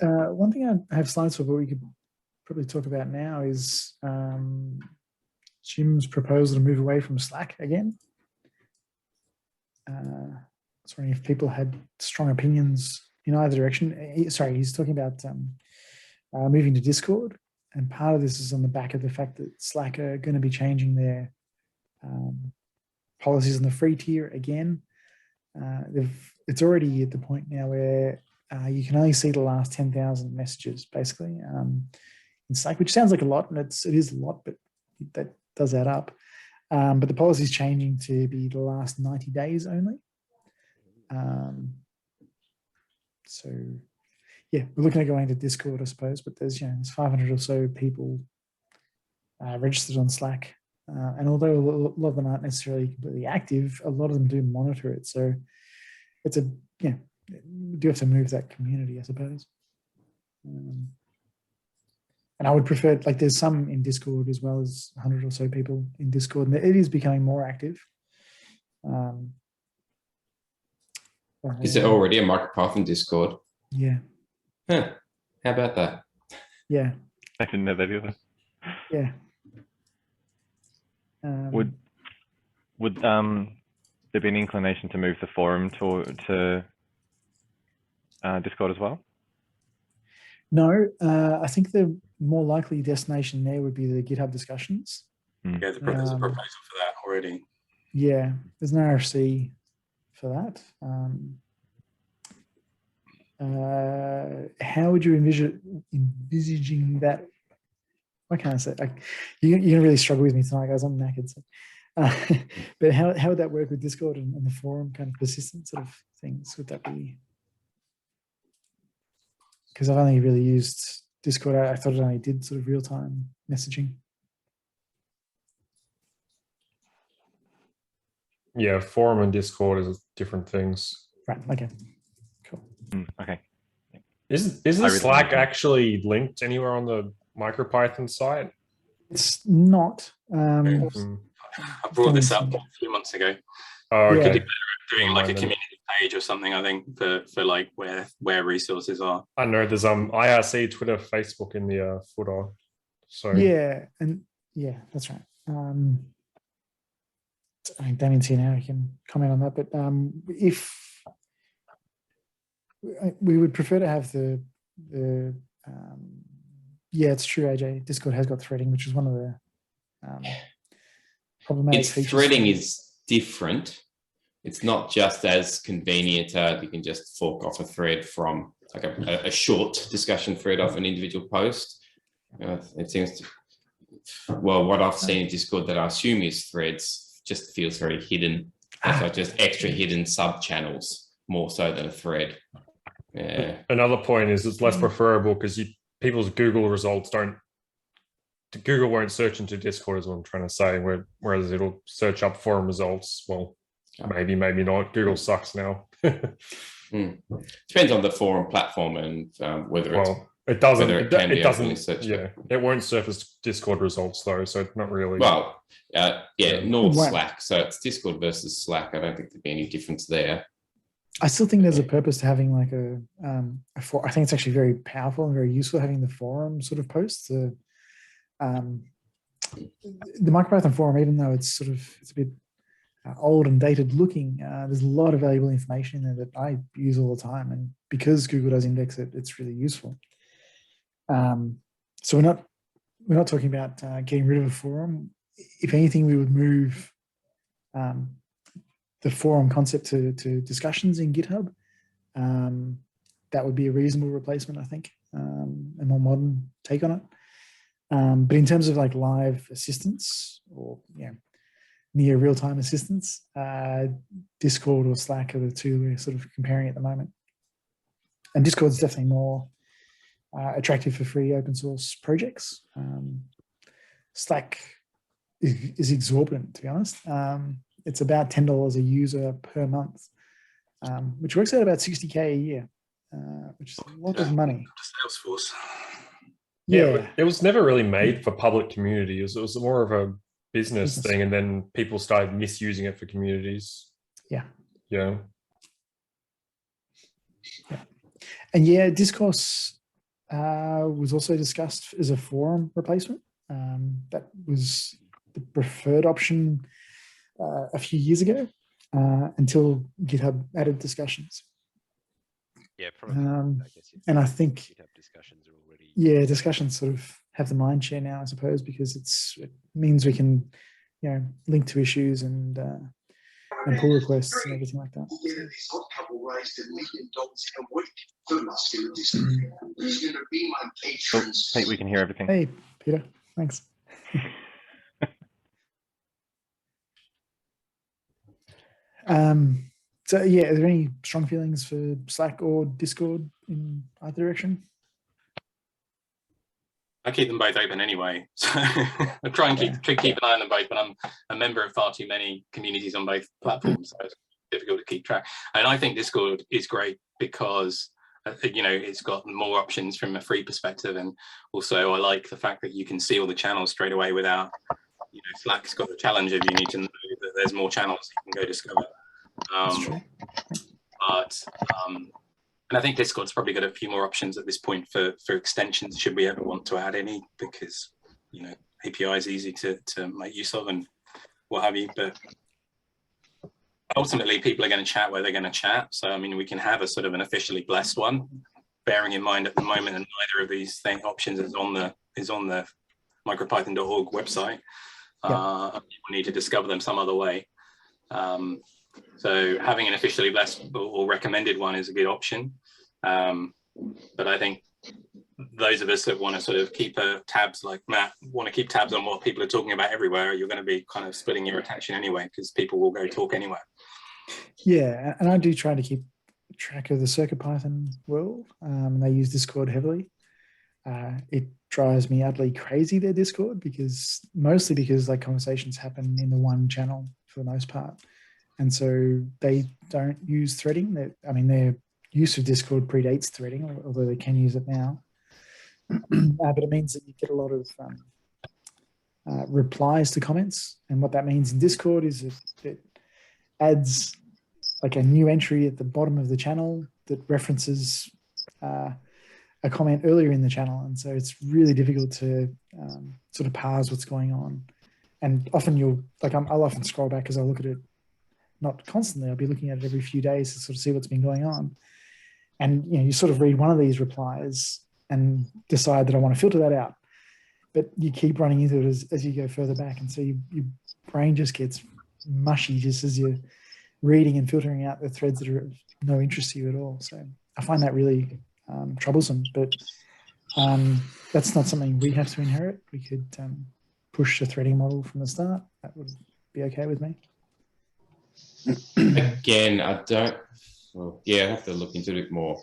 One thing I have slides for, but we could probably talk about now is Jim's proposal to move away from Slack again. I was wondering if people had strong opinions in either direction. He's talking about moving to Discord, and part of this is on the back of the fact that Slack are going to be changing their policies on the free tier again. It's already at the point now where you can only see the last 10,000 messages, basically, in Slack, which sounds like a lot, and it is a lot, but that does add up. But the policy is changing to be the last 90 days only. So, yeah, we're looking at going to Discord, I suppose, but there's 500 or so people registered on Slack. And although a lot of them aren't necessarily completely active, a lot of them do monitor it. So it's we do have to move that community, I suppose. And I would prefer, like, there's some in Discord as well as 100 or so people in Discord, and it is becoming more active. Is there already a MicroPython Discord? Yeah. Huh. How about that? Yeah. I didn't know that either. Yeah. Would there be an inclination to move the forum to Discord as well? No, I think the more likely destination there would be the GitHub discussions. Yeah, there's a proposal for that already. Yeah, there's an RFC for that. How would you envisaging that? Why can't I say? You're going to really struggle with me tonight, guys. I'm knackered. So. But how would that work with Discord and the forum kind of persistent sort of things? Would that be? Because I've only really used Discord. I thought it only did sort of real-time messaging. Yeah, forum and Discord is different things. Right. Okay. Cool. Okay. Is the Slack actually linked anywhere on the MicroPython site? It's not. I brought this up a few months ago. Oh, okay. Yeah. Doing like a community page or something, I think, for like where resources are. I know there's IRC, Twitter, Facebook in the footer. So yeah, and yeah, that's right. I think Damien's here now. He can comment on that. But if we would prefer to have the yeah, it's true, AJ. Discord has got threading, which is one of the problematic features. Threading is different. It's not just as convenient. You can just fork off a thread from like a short discussion thread off an individual post. It seems to, well, what I've seen in Discord that I assume is threads just feels very hidden. It's like just extra hidden sub channels more so than a thread. Yeah. Another point is it's less preferable because people's Google results Google won't search into Discord is what I'm trying to say, whereas it'll search up forum results. Well, maybe not. Google sucks now. Depends on the forum platform and whether it doesn't. It doesn't. Yeah, it won't surface Discord results though, so it's not really. Well, nor Slack. So it's Discord versus Slack. I don't think there'd be any difference there. I still think there's a purpose to having like I think it's actually very powerful and very useful having the forum sort of posts. The MicroPython forum, even though it's a bit old and dated looking, there's a lot of valuable information in there that I use all the time, and because Google does index it, it's really useful. So we're not talking about getting rid of a forum. If anything, we would move the forum concept to discussions in GitHub. That would be a reasonable replacement, I think, a more modern take on it. But in terms of like live assistance or near real-time assistance, Discord or Slack are the two we're sort of comparing at the moment. And Discord's definitely more attractive for free open source projects. Slack is exorbitant, to be honest. It's about $10 a user per month, which works out about $60K a year, which is a lot of money. Salesforce. Yeah, it was never really made for public community. It was more of a business thing, and then people started misusing it for communities. Yeah. Yeah. And yeah, Discourse was also discussed as a forum replacement. That was the preferred option a few years ago until GitHub added discussions. Yeah, probably. I guess And I think GitHub discussions are already. yeah, discussions sort of have the mind share now, I suppose, because it means we can, you know, link to issues and pull requests and everything like that. This odd couple raised $1 million a week for muscular dystrophy. Who's going to be my Oh, patron? Pete, we can hear everything. Hey, Peter, thanks. So yeah, are there any strong feelings for Slack or Discord in either direction? I keep them both open anyway, so I try and keep an eye on them both. But I'm a member of far too many communities on both platforms, so it's difficult to keep track. And I think Discord is great because you know, it's got more options from a free perspective, and also I like the fact that you can see all the channels straight away without, you know, Slack's got the challenge of you need to know that there's more channels you can go discover. That's true. And I think Discord's probably got a few more options at this point for extensions, should we ever want to add any, because, you know, API is easy to make use of and what have you. But ultimately, people are going to chat where they're going to chat. So, I mean, we can have a sort of an officially blessed one, bearing in mind at the moment, and neither of these options is on the micropython.org website. People need to discover them some other way. So having an officially blessed or recommended one is a good option. But I think those of us that want to sort of keep tabs, like Matt, want to keep tabs on what people are talking about everywhere, you're going to be kind of splitting your attention anyway, because people will go talk anywhere. Yeah, and I do try to keep track of the CircuitPython world. They use Discord heavily. It drives me utterly crazy, their Discord, mostly because like conversations happen in the one channel for the most part. And so they don't use threading. Their use of Discord predates threading, although they can use it now. But it means that you get a lot of replies to comments. And what that means in Discord is it adds like a new entry at the bottom of the channel that references a comment earlier in the channel. And so it's really difficult to sort of parse what's going on. And often I'll often scroll back because I'll look at it, not constantly, I'll be looking at it every few days to sort of see what's been going on. And, you know, you sort of read one of these replies and decide that I want to filter that out. But you keep running into it as you go further back. And so your brain just gets mushy just as you're reading and filtering out the threads that are of no interest to you at all. So I find that really troublesome, but that's not something we have to inherit. We could push the threading model from the start. That would be okay with me. Again, I have to look into it more.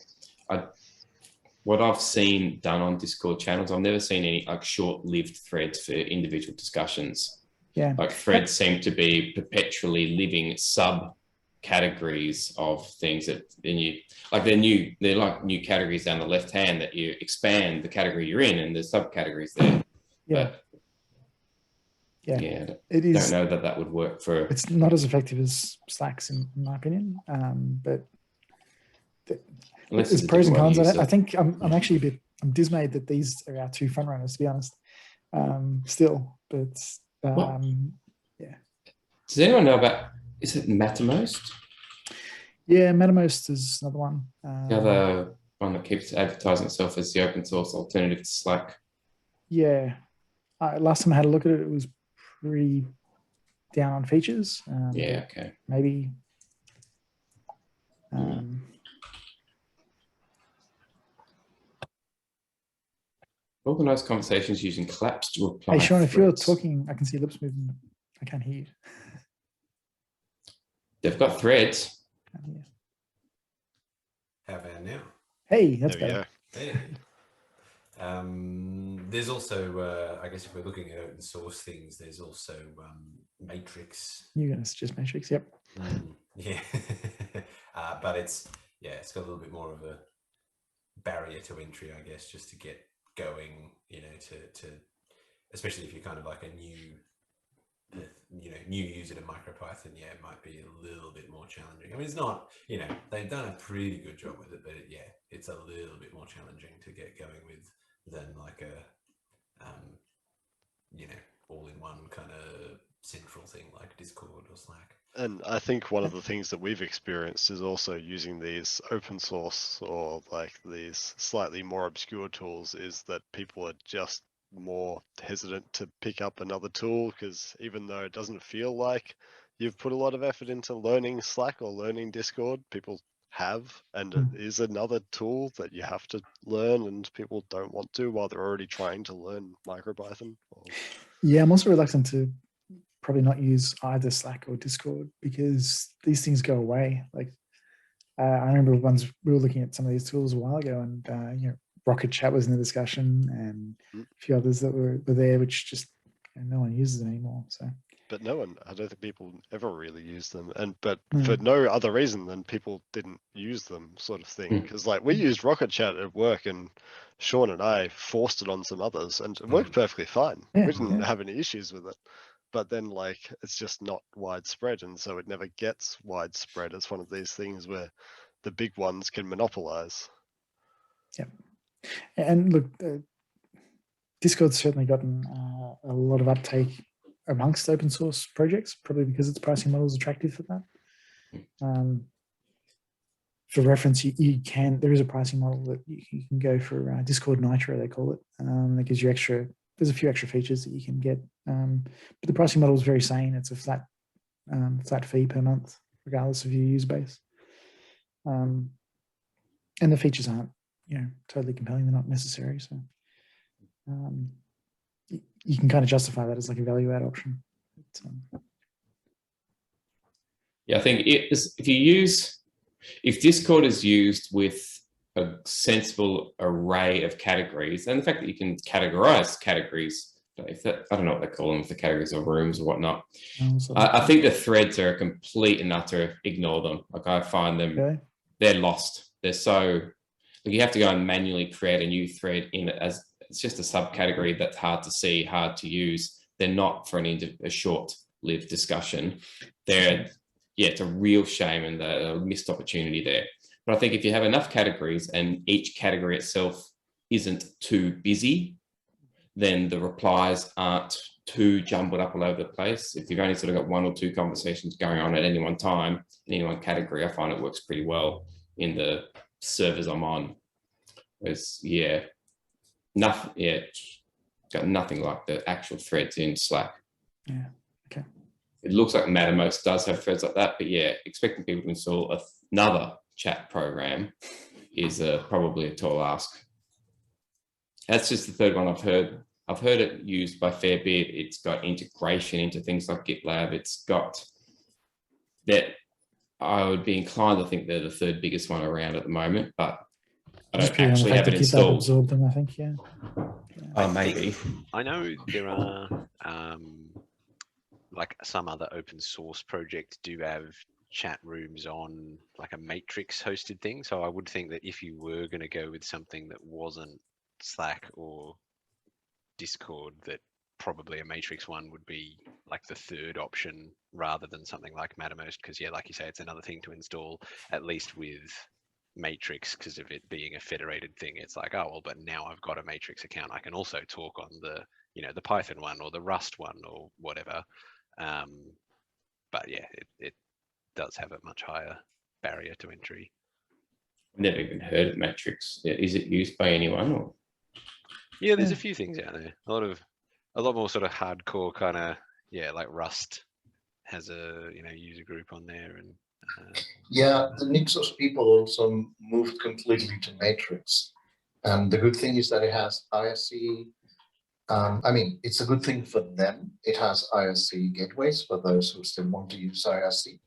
What I've seen done on Discord channels, I've never seen any like short-lived threads for individual discussions. Yeah, like threads seem to be perpetually living subcategories of things that they're like new categories down the left hand that you expand the category you're in, and there's subcategories there. Yeah. But it is. Don't know that would work for. It's not as effective as Slack's, in my opinion. But there's pros and cons. I think I'm actually I'm dismayed that these are our two front runners, to be honest. Still, but yeah. Does anyone know about? Is it Mattermost? Yeah, Mattermost is another one. The other one that keeps advertising itself as the open source alternative to Slack. Yeah, last time I had a look at it, it was pretty down on features. Yeah, okay. Maybe. Organized conversations using collapsed reply. Hey, Sean, if you're talking, I can see lips moving. I can't hear you. They've got threads. How about now? Hey, that's There we better. Hey. There's also, I guess if we're looking at open source things, there's also Matrix. You're going to suggest Matrix, yep. Yeah. But it's got a little bit more of a barrier to entry, I guess, just to get going, you know, to especially if you're kind of like a new new user to MicroPython, yeah, it might be a little bit more challenging. I mean, it's not, they've done a pretty good job with it, but it's a little bit more challenging to get going with than like a, all-in-one kind of central thing like Discord or Slack. And I think one of the things that we've experienced is also using these open source or like these slightly more obscure tools is that people are just more hesitant to pick up another tool, because even though it doesn't feel like you've put a lot of effort into learning Slack or learning Discord, people have, and it is another tool that you have to learn, and people don't want to while they're already trying to learn MicroPython. Yeah, I'm also reluctant to probably not use either Slack or Discord, because these things go away. Like I remember once we were looking at some of these tools a while ago, and Rocket Chat was in the discussion, and a few others that were there, which just no one uses anymore. So, but I don't think people ever really use them, but for no other reason than people didn't use them, sort of thing. Because like we used Rocket Chat at work, and Sean and I forced it on some others, and it worked perfectly fine. We didn't have any issues with it. But then, like, it's just not widespread, and so it never gets widespread. It's one of these things where the big ones can monopolize. Yeah, and look, Discord's certainly gotten a lot of uptake amongst open source projects, probably because its pricing model is attractive for that. For reference, there is a pricing model that you can go for Discord Nitro, they call it. That gives you there's a few extra features that you can get, but the pricing model is very sane. It's a flat fee per month, regardless of your user base. And the features aren't, totally compelling. They're not necessary. So you can kind of justify that as like a value add option. Yeah, I think if Discord is used with a sensible array of categories, and the fact that you can categorize categories, I don't know what they call them, if the categories are rooms or whatnot. I think the threads are a complete and utter ignore them. Like I find them, they're lost. They're so, you have to go and manually create a new thread in it, as it's just a subcategory that's hard to see, hard to use. They're not for a short-lived discussion. It's a real shame and a missed opportunity there. But I think if you have enough categories and each category itself isn't too busy, then the replies aren't too jumbled up all over the place. If you've only sort of got one or two conversations going on at any one time, in any one category, I find it works pretty well in the servers I'm on. Got nothing like the actual threads in Slack. Yeah, okay. It looks like Mattermost does have threads like that, but yeah, expecting people to install another chat program is probably a tall ask. That's just the third one I've heard. I've heard it used by a fair bit. It's got integration into things like GitLab. It's got that. I would be inclined to think they're the third biggest one around at the moment, but I don't actually have it installed. Absorbed them, I think, yeah. Maybe. I know there are like some other open source projects do have chat rooms on like a Matrix hosted thing. So I would think that if you were going to go with something that wasn't Slack or Discord, that probably a Matrix one would be like the third option rather than something like Mattermost, because yeah, like you say, it's another thing to install, at least with Matrix, because of it being a federated thing. It's like, oh well, but now I've got a Matrix account, I can also talk on the the Python one or the Rust one or whatever. But yeah, it does have a much higher barrier to entry. I've never even heard of Matrix. Is it used by anyone? Or? Yeah, there's a few things out there. A lot more sort of hardcore kind of, like Rust has a user group on there, and yeah, the Nixos people also moved completely to Matrix, and the good thing is that it has IRC. I mean, it's a good thing for them. It has IRC gateways for those who still want to use IRC.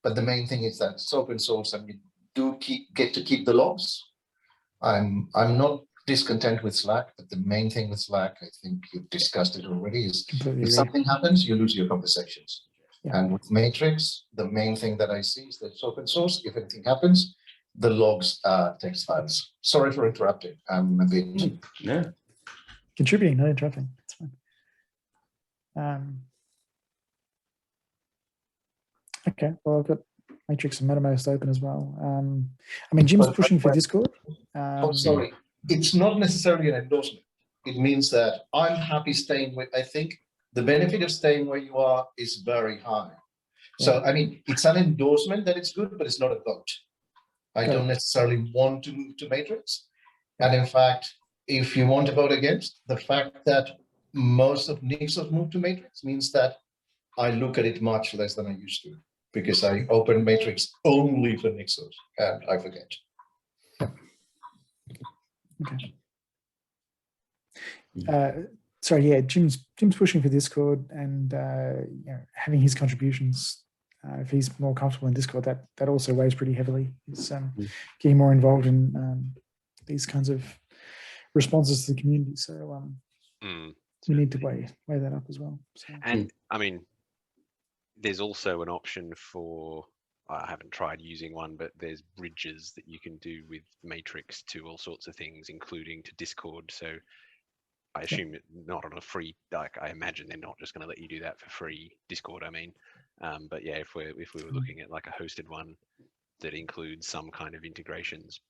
But the main thing is that it's open source, and you do get to keep the logs. I'm not discontent with Slack, but the main thing with Slack, I think you've discussed it already, is if something happens, you lose your conversations. Yeah. And with Matrix, the main thing that I see is that it's open source. If anything happens, the logs are text files. Sorry for interrupting. I'm a bit contributing, not interrupting. It's fine. Okay, well, I've got Matrix and MetaMask open as well. I mean, Jim's pushing for Discord. Oh, sorry. It's not necessarily an endorsement. It means that I'm happy staying where I think the benefit of staying where you are is very high. So, I mean, it's an endorsement that it's good, but it's not a vote. I don't necessarily want to move to Matrix. And in fact, if you want to vote against, the fact that most of Nixos moved to Matrix means that I look at it much less than I used to, because I open Matrix only for Nixos and I forget. Okay. Sorry, yeah, Jim's pushing for Discord, and you know, having his contributions. If he's more comfortable in Discord, that also weighs pretty heavily. He's getting more involved in these kinds of responses to the community. So we need to weigh that up as well. So. And I mean, there's also an option for, I haven't tried using one, but there's bridges that you can do with Matrix to all sorts of things, including to Discord. So I assume not on a free, like I imagine they're not just going to let you do that for free, Discord, I mean. But yeah, if we were looking at like a hosted one that includes some kind of integrations,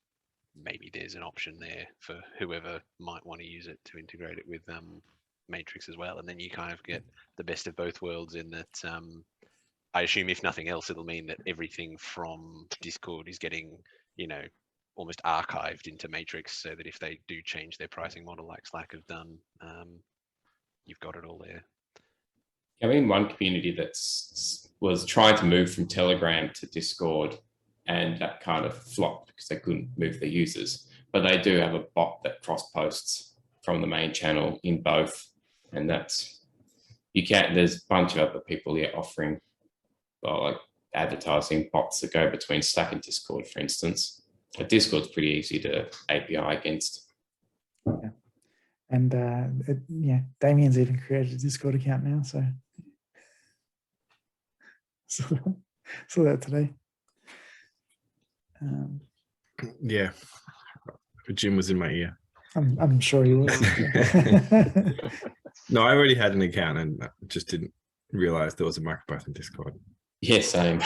maybe there's an option there for whoever might want to use it to integrate it with Matrix as well. And then you kind of get the best of both worlds in that I assume if nothing else, it'll mean that everything from Discord is getting, you know, almost archived into Matrix, so that if they do change their pricing model like Slack have done, you've got it all there. I mean, one community was trying to move from Telegram to Discord, and that kind of flopped because they couldn't move their users. But they do have a bot that cross posts from the main channel in both, and that's there's a bunch of other people here offering like advertising bots that go between Slack and Discord, for instance. But Discord's pretty easy to API against. Yeah. And yeah, Damien's even created a Discord account now, so saw that today. Yeah, Jim was in my ear. I'm sure he was. No, I already had an account and I just didn't realize there was a MicroPython Discord. Yeah, same.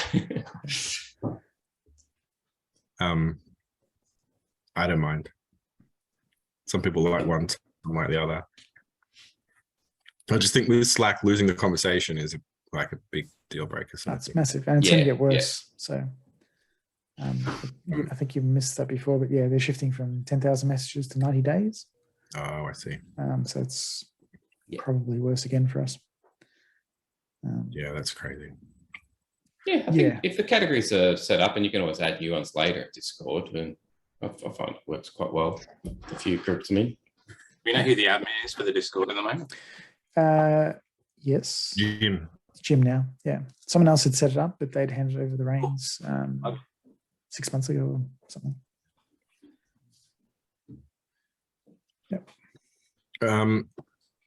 I don't mind. Some people like one, some like the other. I just think with Slack, losing the conversation is like a big deal breaker. So That's massive, and it's going to get worse. So I think you missed that before, but yeah, they're shifting from 10,000 messages to 90 days. Oh, I see. So it's probably worse again for us. Yeah, that's crazy. Yeah, I think if the categories are set up, and you can always add new ones later at Discord, and I find it works quite well. A few groups I'm in. Do you know who the admin is for the Discord at the moment? Yes. Jim now, yeah. Someone else had set it up, but they'd handed over the reins 6 months ago or something. Yep.